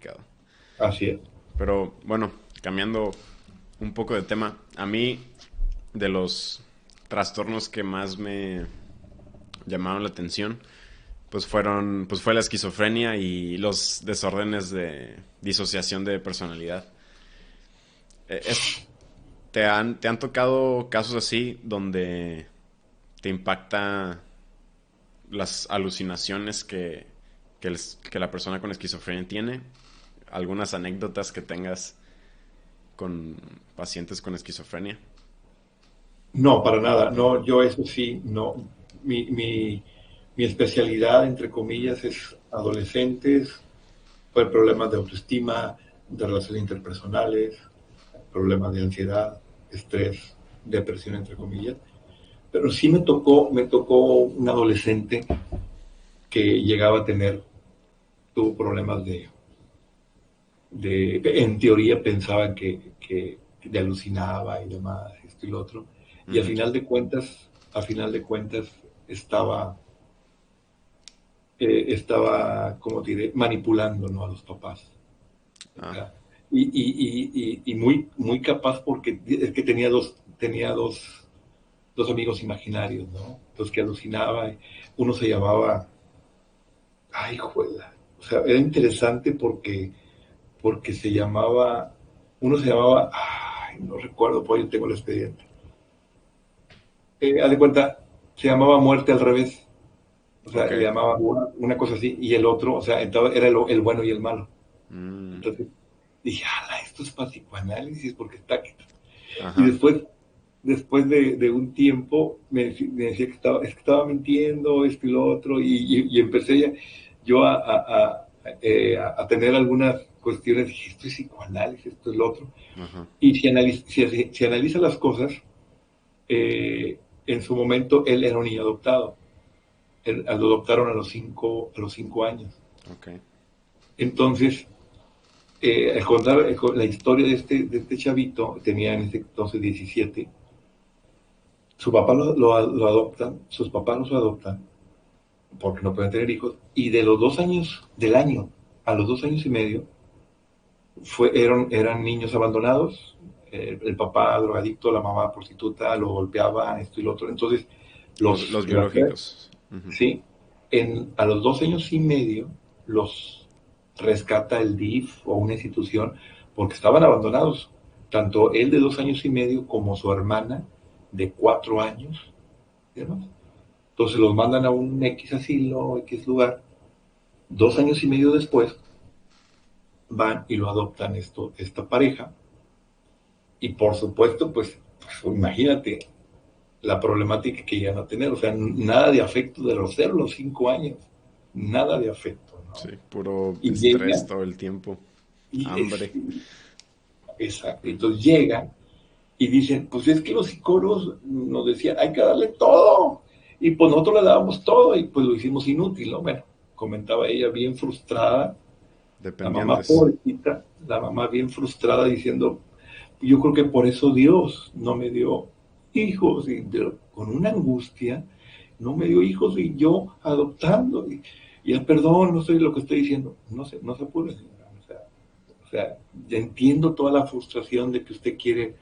complicado. Así es. Pero bueno, cambiando un poco de tema, a mí de los trastornos que más me llamaron la atención, pues fue la esquizofrenia y los desórdenes de disociación de personalidad. Eh, es- te han tocado casos así donde te impacta las alucinaciones que la persona con esquizofrenia tiene? ¿Algunas anécdotas que tengas con pacientes con esquizofrenia? No, para nada. No, yo eso sí, no. Mi especialidad, entre comillas, es adolescentes, fue problemas de autoestima, de relaciones interpersonales, problemas de ansiedad, estrés, depresión, entre comillas. Pero sí me tocó un adolescente que llegaba a tener, tuvo problemas en teoría pensaban que le alucinaba y demás, esto y lo otro. Y Ujú. a final de cuentas, estaba, como diré, manipulando, ¿no?, a los papás. O Ah, sea, y muy, muy capaz porque es que tenía dos amigos imaginarios, ¿no? Los que alucinaba. Uno se llamaba, ay, juela. O sea, era interesante porque uno se llamaba, ay, no recuerdo, pues yo tengo el expediente. Haz de cuenta, se llamaba Muerte al revés. O sea, ok. le llamaba una cosa así, y el otro, o sea, entonces era el bueno y el malo. Mm, Entonces dije, ala, esto es para psicoanálisis, porque está. Y ajá. después de un tiempo, me decía es que estaba mintiendo, esto y lo otro, y empecé yo a tener algunas cuestiones, dije, esto es psicoanálisis, esto es lo otro. Ajá. Y si analiza las cosas, en su momento él era un niño adoptado. Lo adoptaron a los 5 años. Ok. Entonces, al contar la historia de este chavito, tenía en ese entonces 17. Su papá lo adoptan, sus papás los adoptan porque no pueden tener hijos, y de los 2 años del año a los 2 años y medio eran niños abandonados. El papá drogadicto, la mamá prostituta, lo golpeaba, esto y lo otro. Entonces, Los las biológicos. Ujú. sí, a los 2 años y medio los rescata el DIF o una institución porque estaban abandonados, tanto él de 2 años y medio como su hermana de 4 años, ¿no? Entonces los mandan a un X asilo, X lugar. 2 años y medio después van y lo adoptan esta pareja. Y por supuesto, pues imagínate la problemática que iban a tener. O sea, nada de afecto de los 5 años. Nada de afecto, Sí, ¿no? puro Y estrés llega, todo el tiempo. y es, Hambre. exacto. Ujú. Entonces llegan y dicen, pues es que los psicólogos nos decían, hay que darle todo. Y pues nosotros le dábamos todo y pues lo hicimos inútil, ¿no? Bueno, comentaba ella bien frustrada. La mamá Dependientes. pobrecita, la mamá bien frustrada diciendo, yo creo que por eso Dios no me dio hijos, con una angustia, no me dio hijos y yo adoptando, y el perdón, no sé lo que estoy diciendo, no se puede, señora. O sea, ya entiendo toda la frustración de que usted quiere,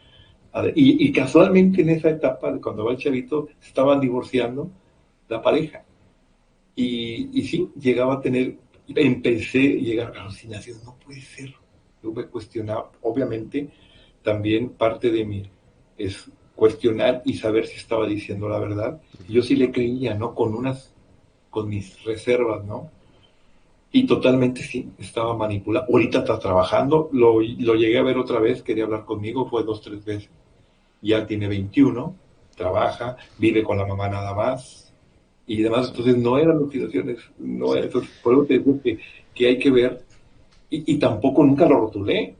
y casualmente en esa etapa, cuando va el chavito, se estaban divorciando la pareja, y sí, llegaba a tener, empecé a llegar a alucinaciones, no puede ser. Yo me cuestionaba, obviamente, también parte de mí es cuestionar y saber si estaba diciendo la verdad. Y Ujú. yo sí le creía, ¿no? Con mis reservas, ¿no? Y totalmente sí, estaba manipulado. Ahorita está trabajando, lo llegué a ver otra vez, quería hablar conmigo, fue 2, 3 veces. Ya tiene 21, trabaja, vive con la mamá nada más, y demás. Sí. Entonces no eran situaciones, no Sí. era, entonces, por eso te digo que hay que ver, y tampoco nunca lo rotulé,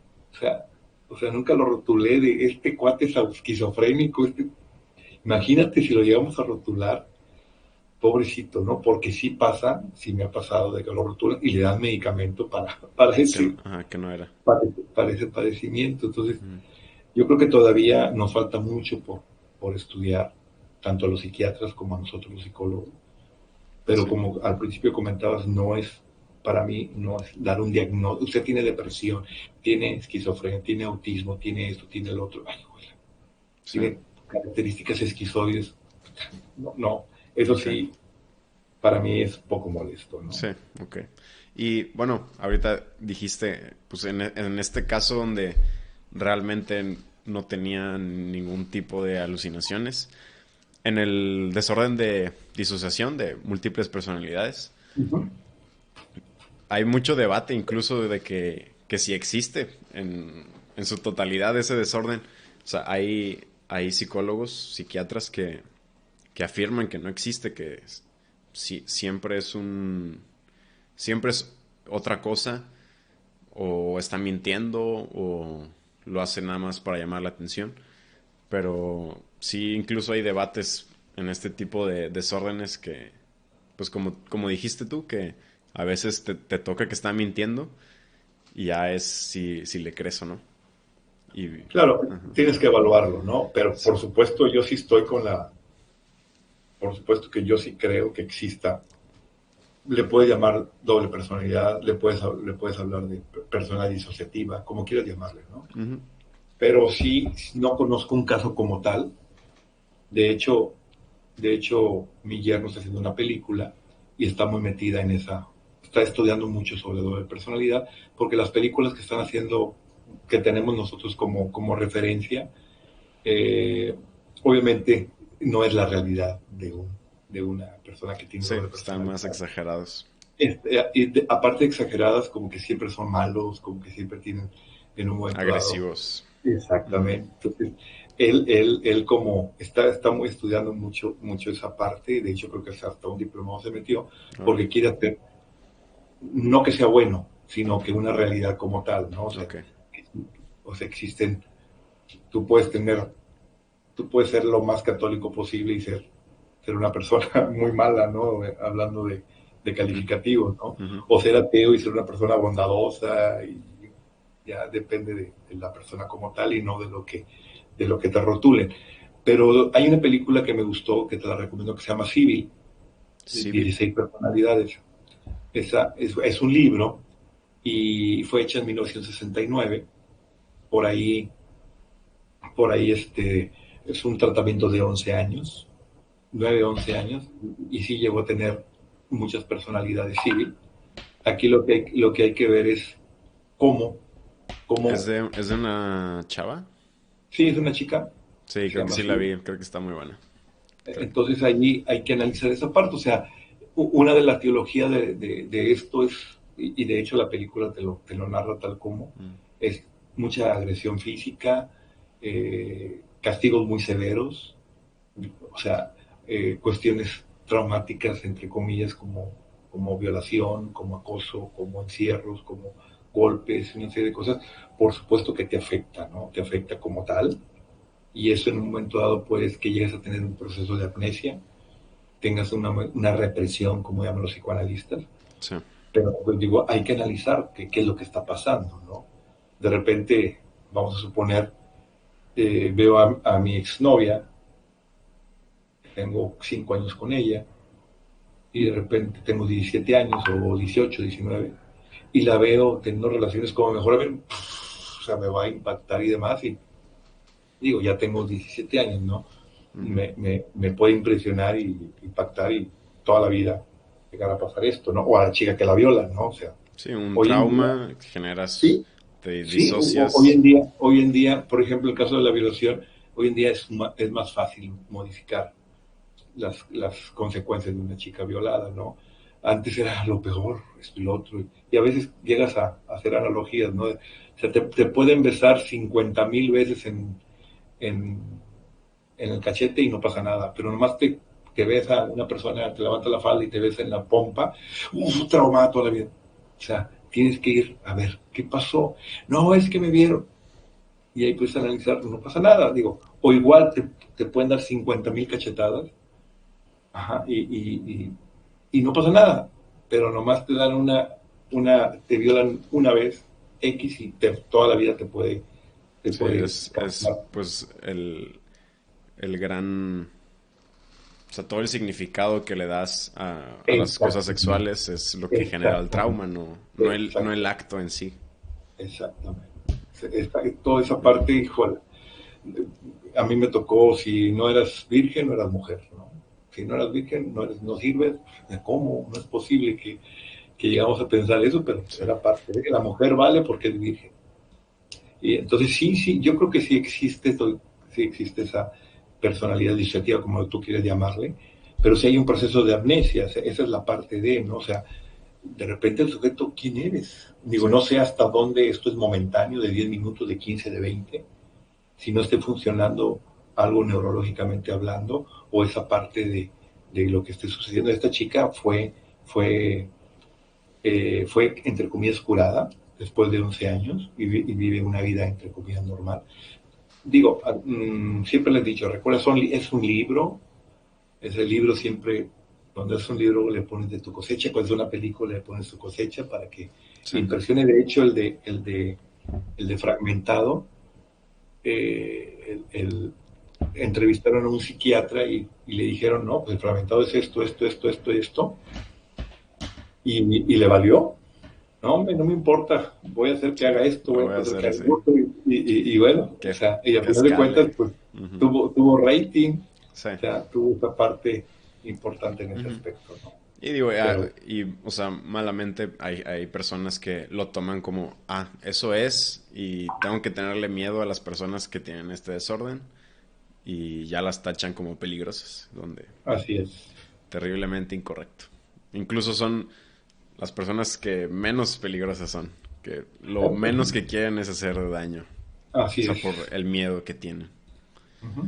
o sea, nunca lo rotulé de este cuate es esquizofrénico, imagínate si lo llegamos a rotular, pobrecito, ¿no? Porque sí pasa, sí me ha pasado de que lo rotulan y le dan medicamento para ese, Ajá, que no era. para ese padecimiento. Entonces, Ujú. yo creo que todavía nos falta mucho por estudiar, tanto a los psiquiatras como a nosotros los psicólogos, pero Sí. como al principio comentabas, no es para mí no es dar un diagnóstico. Usted tiene depresión, tiene esquizofrenia, tiene autismo, tiene esto, tiene el otro. Ay, güey, Sí, tiene características esquizoides. No, no, eso ok. sí, para mí es poco molesto, ¿no? Sí, ok. Y bueno, ahorita dijiste, pues en este caso donde realmente no tenía ningún tipo de alucinaciones, en el desorden de disociación de múltiples personalidades, Ujú. hay mucho debate incluso de que si existe en su totalidad ese desorden. O sea, hay psicólogos, psiquiatras que afirman que no existe, que siempre es siempre es otra cosa, o está mintiendo, o lo hace nada más para llamar la atención. Pero sí, incluso hay debates en este tipo de desórdenes que, pues como dijiste tú, que a veces te toca que está mintiendo y ya es si le crees o no. Y, Claro, ajá, tienes que evaluarlo, ¿no? Pero sí, por supuesto yo sí estoy con por supuesto que yo sí creo que exista. Le puedes llamar doble personalidad, le puedes hablar de personalidad disociativa, como quieras llamarle, ¿no? ujú, Pero sí no conozco un caso como tal. De hecho, de hecho, mi yerno está haciendo una película y está muy metida en está estudiando mucho sobre doble personalidad, porque las películas que están haciendo, que tenemos nosotros como referencia, eh, obviamente no es la realidad de una persona que tiene sí, doble están más personalidad. exagerados, Aparte de exageradas, como que siempre son malos, como que siempre tienen en un momento dado. agresivos. Ujú, Exactamente. Entonces, él como está muy estudiando mucho esa parte, de hecho creo que hasta un diplomado se metió, órale, porque quiere hacer, no que sea bueno, sino que una realidad como tal, ¿no? ok. O sea, existen, tú puedes tener, tú puedes ser lo más católico posible y ser una persona muy mala, ¿no? Hablando de calificativos, ¿no? Ujú, O ser ateo y ser una persona bondadosa y ya depende de la persona como tal y no de lo que te rotulen. Pero hay una película que me gustó, que te la recomiendo, que se llama Civil, civil. 16 personalidades. Es un libro y fue hecha en 1969. Por ahí, por ahí es un tratamiento de 11 años, 9 11 años, y sí llegó a tener muchas personalidades civil. Aquí lo que hay que ver es cómo, cómo, Es de una chava? sí, es una chica, Sí, se creo que llama sí la Civil. vi, creo que está muy buena. Creo- Entonces allí hay que analizar esa parte. O sea, una de las teologías de esto es, y de hecho la película te lo narra tal como, mm, es mucha agresión física, castigos muy severos, o sea, cuestiones traumáticas, entre comillas, como violación, como acoso, como encierros, como golpes, una serie de cosas, por supuesto que te afecta, ¿no? Te afecta como tal, y eso en un momento dado puedes que llegues a tener un proceso de amnesia, tengas una represión, como llaman los psicoanalistas, sí. pero pues digo, hay que analizar qué es lo que está pasando, ¿no? De repente, vamos a suponer, veo a mi exnovia, tengo 5 años con ella, y de repente tengo 17 años o 18 19 y la veo teniendo relaciones como mejor amigo, o sea, me va a impactar y demás, y digo, ya tengo 17 años, ¿no? Ujú. Me puede impresionar y impactar y toda la vida llegar a pasar esto, ¿no? O a la chica que la viola, ¿no? O sea, Sí, un hoy en día, trauma que generas, sí, te sí, disocias. hoy en día, por ejemplo, el caso de la violación, hoy en día es más fácil modificar las consecuencias de una chica violada, ¿no? Antes era lo peor, esto y lo otro, y a veces llegas a hacer analogías, ¿no? O sea, te pueden besar 50,000 veces en, en el cachete y no pasa nada, pero nomás te besa una persona, te levanta la falda y te besa en la pompa, traumado toda la vida. O sea, tienes que ir a ver qué pasó. No, es que me vieron. Y ahí puedes analizar, no pasa nada, digo. O igual te pueden dar 50,000 cachetadas, ajá, y no pasa nada, pero nomás te dan te violan una vez, X, y toda la vida te Sí, puede es causar. pues el gran, O sea, todo el significado que le das a las cosas Exactamente, sexuales es lo que genera el trauma, exactamente, no el exactamente, acto en sí. exactamente. Toda esa parte, híjole, a mí me tocó, si no eras virgen, no eras mujer, ¿no? Si no eras virgen, no sirves. ¿Cómo? No es posible que llegamos a pensar eso, pero Sí, era parte de que la mujer vale porque es virgen. Y entonces sí, yo creo que sí existe esa personalidad disociativa, como tú quieres llamarle, pero sí hay un proceso de amnesia, esa es la parte de, ¿no? O sea, de repente el sujeto, ¿quién eres? Digo, sí, no sé hasta dónde esto es momentáneo, de 10 minutos, de 15, de 20, si no esté funcionando algo neurológicamente hablando, o esa parte de lo que esté sucediendo. Esta chica fue fue, entre comillas, curada después de 11 años y vive una vida, entre comillas, normal. Digo, siempre les he dicho, recuerda, es un libro, ese libro siempre, cuando es un libro le pones de tu cosecha, cuando es una película le pones tu cosecha para que sí. impresione. De hecho, el de Fragmentado, entrevistaron a un psiquiatra y le dijeron, no, pues el fragmentado es esto, y le valió. No, hombre, no me importa, voy a hacer que Sí, haga esto, lo voy voy a a hacer hacer que haga así. otro, y bueno, o Que, sea, y al que final de cuentas, escale. pues Ujú. tuvo rating, Sí. o sea, tuvo esa parte importante en ese Ujú. aspecto, ¿no? Y digo, Pero o sea, malamente hay personas que lo toman como, eso es, y tengo que tenerle miedo a las personas que tienen este desorden, y ya las tachan como peligrosas, donde así es, terriblemente incorrecto. Incluso son las personas que menos peligrosas son, que lo menos que quieren es hacer daño, o así sea, es. por el miedo que tienen. Ujú.